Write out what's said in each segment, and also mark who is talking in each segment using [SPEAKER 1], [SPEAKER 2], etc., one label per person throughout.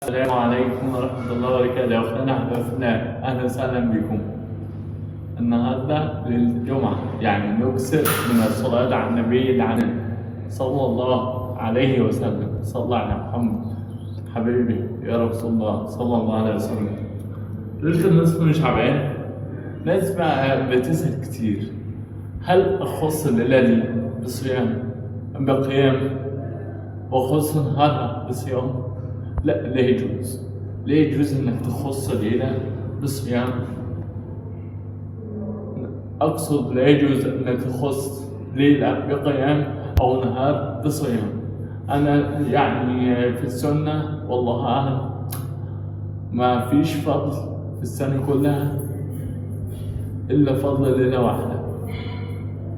[SPEAKER 1] السلام عليكم ورحمة الله وبركاته. أخواننا أحبابنا، أهلا وسهلا بكم. النهاردة للجمعة، يعني نكثر من الصلاة على النبي العظيم صلى الله عليه وسلم. صلى على محمد حبيبي يا رسول الله صلى الله عليه وسلم. ليلة النصف من شعبان، ناس بقى بتسأل كتير: هل أخص الليلة دي بصيام بقيام وأخص نهارها بصيام؟ لا، لا يجوز. لا يجوز انك تخص ليلة بصيام. اقصد لا يجوز انك تخص ليلة بقيام او نهار بصيام. انا يعني في السنة والله اعلم ما فيش فضل في السنة كلها الا فضل ليلة واحدة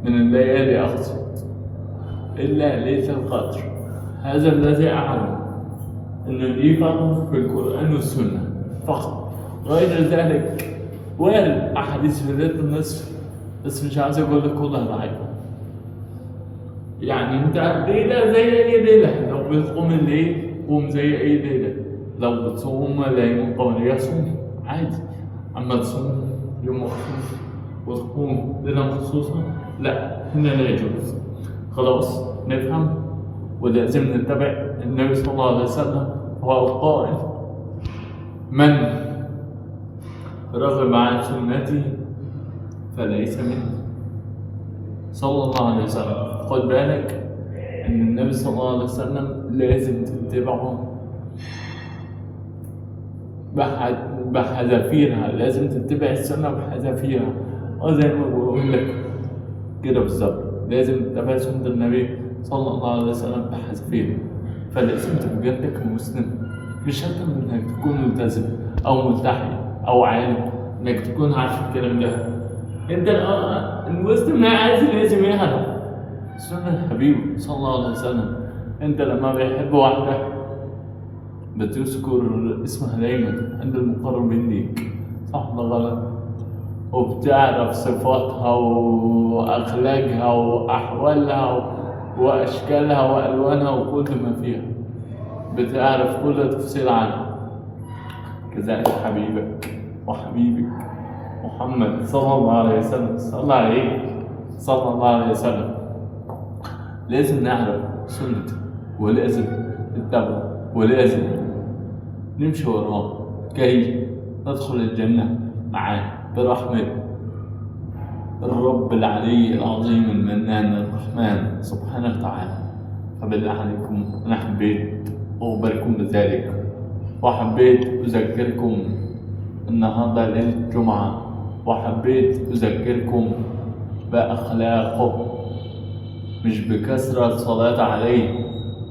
[SPEAKER 1] من الليالي، اقصد الا ليلة القدر. هذا الذي اعلم إنه ليه فضل في القرآن والسنة فقط. غير ذلك وارد أحاديث في ليلة النصف، بس مش عايز أقول لك كلها ضعيفة. يعني أنت ليلة زي أي ليلة، لو بتقوم الليل قوم زي أي ليلة، لو بتصوم يوم قمرية صوم عادي. أما تصوم يوم مخصوص وتقوم ليلة مخصوصة، لا، هنا لا يجوز. خلاص نفهم، ولازم نتبع النبي صلى الله عليه وسلم. هو القائل: من رغب عن سنتي فليس مني، صلى الله عليه وسلم. خد بالك ان النبي صلى الله عليه وسلم لازم تتبعه بحذافيرها، لازم تتبع السنة بحذافيرها. زي ما بقول لك كده بالظبط، لازم تتبع سنة النبي صلى الله عليه وسلم بحذافيرها. فلازم تبقى انت كمسلم، مش شرط انك تكون ملتزم او ملتحي او عالم انك تكون عارف الكلام ده. انت المسلم عادي لازم يعرف سنة حبيبه صلى الله عليه وسلم. انت لما بيحب واحدة بتذكر اسمها دايما عند المقربين ليك، صح ولا غلط؟ وبتعرف صفاتها واخلاقها واحوالها واشكالها والوانها وكل ما فيها، بتعرف كل تفصيل عنها. كذلك حبيبك وحبيبك محمد صلى الله عليه وسلم، صلى عليه صلى الله عليه وسلم. لازم نعرف سنته، ولازم نتبعه، ولازم نمشي وراه كي ندخل الجنة معاه برحمة الرب العلي العظيم المنان الرحمن سبحانه وتعالى. فبالله عليكم، أنا حبيت أخبركم بذلك، وحبيت أذكركم النهارده ليلة الجمعة، وحبيت أذكركم بأخلاقه، مش بكثرة صلاة عليه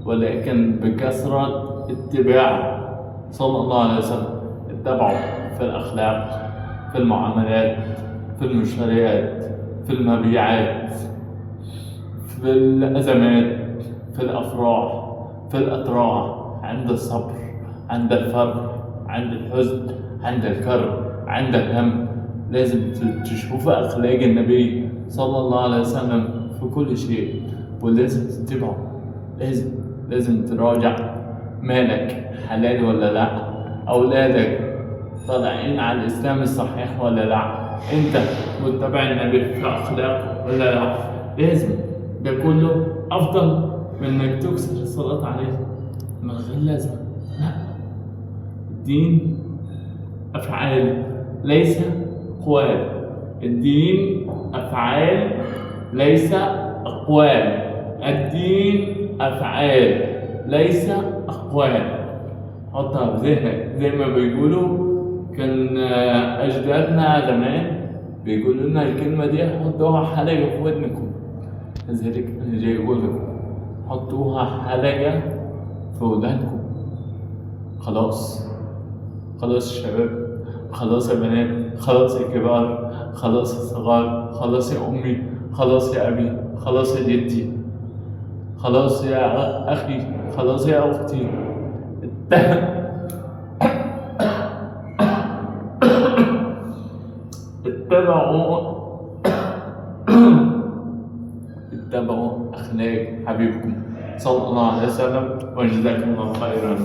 [SPEAKER 1] ولكن بكثرة اتباعه صلى الله عليه وسلم. اتبعوا في الأخلاق، في المعاملات، في المشتريات، في المبيعات، في الأزمات، في الأفراح، في الأتراح، عند الصبر، عند الفرح، عند الحزن، عند الكرب، عند الهم. لازم تشوف أخلاق النبي صلى الله عليه وسلم في كل شيء، ولازم تتبعه. لازم تراجع مالك حلال ولا لا، أولادك طالعين على الإسلام الصحيح ولا لا، أنت متبع النبي في أخلاقه ولا لا. لازم ده كله أفضل من إنك تكسر الصلاة عليه من غير لازمة. لا، الدين أفعال ليس أقوال. الدين أفعال ليس أقوال. الدين أفعال ليس أقوال. حطها في ذهنك. زي ما بيقولوا كان أجدادنا زمان بيقولوا لنا الكلمة دي: حطوها حلقة في ودنكم. لذلك أنا جاي أقول لكم: حطوها حلقة في ودانكم. خلاص، خلاص يا شباب، خلاص يا بنات، خلاص يا كبار، خلاص يا صغار، خلاص يا أمي، خلاص يا أبي، خلاص يا جدي، خلاص يا أخي، خلاص يا أختي. اتبعوا أخلاق حبيبكم صلى الله عليه وسلم، وجزاكم الله خيرا.